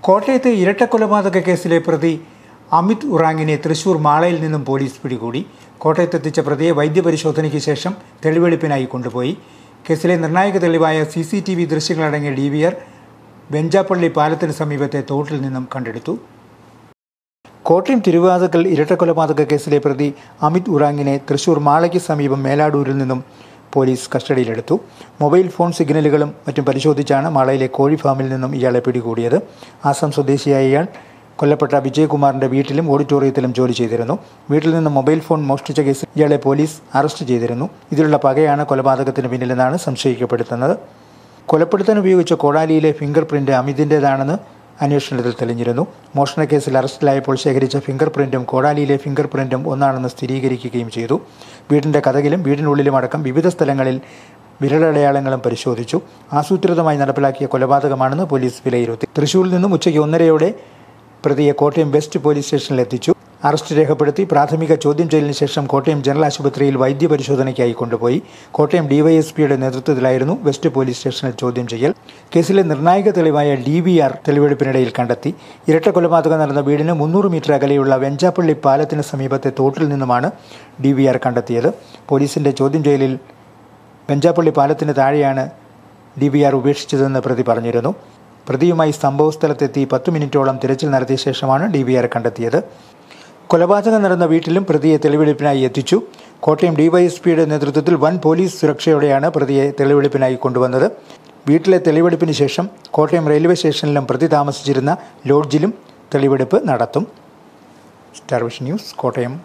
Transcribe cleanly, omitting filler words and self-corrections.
കോട്ടയത്തെ ഇരട്ടക്കൊലപാതക കേസിലെ പ്രതി അമിത് ഉറാങ്ങിനെ തൃശൂർ മാളയിൽ നിന്നും പോലീസ് പിടികൂടി. കോട്ടയത്തെത്തിച്ച പ്രതിയെ വൈദ്യപരിശോധനയ്ക്ക് ശേഷം തെളിവെടുപ്പിനായി കൊണ്ടുപോയി. കേസിലെ നിർണായക തെളിവായ CCTV ദൃശ്യങ്ങളടങ്ങിയ DVR വെഞ്ചാപ്പള്ളി പാലത്തിന് സമീപത്തെ തോട്ടിൽ നിന്നും കണ്ടെടുത്തു. കോട്ടയം തിരുവാതുക്കൽ ഇരട്ടക്കൊലപാതക കേസിലെ പ്രതി അമിത് ഉറാങ്ങിനെ തൃശൂർ മാളയ്ക്ക് സമീപം മേലാടൂരിൽ നിന്നും പോലീസ് കസ്റ്റഡിയിലെടുത്തു. മൊബൈൽ ഫോൺ സിഗ്നലുകളും മറ്റും പരിശോധിച്ചാണ് മാളയിലെ കോഴി ഫാമിൽ നിന്നും ഇയാളെ പിടികൂടിയത്. ആസാം സ്വദേശിയായ ഇയാൾ കൊല്ലപ്പെട്ട വിജയകുമാറിന്റെ വീട്ടിലും ഓഡിറ്റോറിയത്തിലും ജോലി ചെയ്തിരുന്നു. വീട്ടിൽ നിന്ന് മൊബൈൽ ഫോൺ മോഷ്ടിച്ച കേസിൽ ഇയാളെ പോലീസ് അറസ്റ്റ് ചെയ്തിരുന്നു. ഇതിലുള്ള പകയാണ് കൊലപാതകത്തിന് പിന്നിലെന്നാണ് സംശയിക്കപ്പെടുന്നത്. കൊലപ്പെടുത്താൻ ഉപയോഗിച്ച കോടാലിയിലെ ഫിംഗർ പ്രിന്റ് അമിതിൻ്റേതാണെന്ന് അന്വേഷണത്തിൽ തെളിഞ്ഞിരുന്നു. മോഷണക്കേസിൽ അറസ്റ്റിലായപ്പോൾ ശേഖരിച്ച ഫിംഗർ പ്രിന്റും കോടാലിയിലെ ഫിംഗർ പ്രിന്റും ഒന്നാണെന്ന് സ്ഥിരീകരിക്കുകയും ചെയ്തു. വീടിൻ്റെ കതകിലും വീടിനുള്ളിലും അടക്കം വിവിധ സ്ഥലങ്ങളിൽ വിരലടയാളങ്ങളും പരിശോധിച്ചു. ആസൂത്രിതമായി നടപ്പിലാക്കിയ കൊലപാതകമാണെന്ന് പോലീസ് വിലയിരുത്തി. തൃശ്ശൂരിൽ നിന്നും ഉച്ചയ്ക്ക് 1:30 പ്രതിയെ കോട്ടയം വെസ്റ്റ് പോലീസ് സ്റ്റേഷനിൽ എത്തിച്ചു. അറസ്റ്റ് രേഖപ്പെടുത്തി പ്രാഥമിക ചോദ്യം ചെയ്യലിന് ശേഷം കോട്ടയം ജനറൽ ആശുപത്രിയിൽ വൈദ്യപരിശോധനയ്ക്കായി കൊണ്ടുപോയി. കോട്ടയം DYSPയുടെ നേതൃത്വത്തിലായിരുന്നു വെസ്റ്റ് പോലീസ് സ്റ്റേഷനിൽ ചോദ്യം ചെയ്യൽ. കേസിലെ നിർണായക തെളിവായ DVR തെളിവെടുപ്പിനിടയിൽ കണ്ടെത്തി. ഇരട്ട കൊലപാതകം നടന്ന വീടിന് 300 മീറ്റർ അകലെയുള്ള വെഞ്ചാപ്പള്ളി പാലത്തിന് സമീപത്തെ തോട്ടിൽ നിന്നുമാണ് DVR കണ്ടെത്തിയത്. പോലീസിന്റെ ചോദ്യം ചെയ്യലിൽ വെഞ്ചാപ്പള്ളി പാലത്തിന് താഴെയാണ് DVR ഉപേക്ഷിച്ചതെന്ന് പ്രതി പറഞ്ഞിരുന്നു. പ്രതിയുമായി സംഭവസ്ഥലത്തെത്തി 10 മിനിറ്റോളം തിരച്ചിൽ നടത്തിയ ശേഷമാണ് DVR കണ്ടെത്തിയത്. കൊലപാതകം നടന്ന വീട്ടിലും പ്രതിയെ തെളിവെടുപ്പിനായി എത്തിച്ചു. കോട്ടയം DYSPയുടെ നേതൃത്വത്തിൽ വൻ പോലീസ് സുരക്ഷയോടെയാണ് പ്രതിയെ തെളിവെടുപ്പിനായി കൊണ്ടുവന്നത്. വീട്ടിലെ തെളിവെടുപ്പിന് ശേഷം കോട്ടയം റെയിൽവേ സ്റ്റേഷനിലും പ്രതി താമസിച്ചിരുന്ന ലോഡ്ജിലും തെളിവെടുപ്പ് നടത്തും. Star vision news, Kottayam.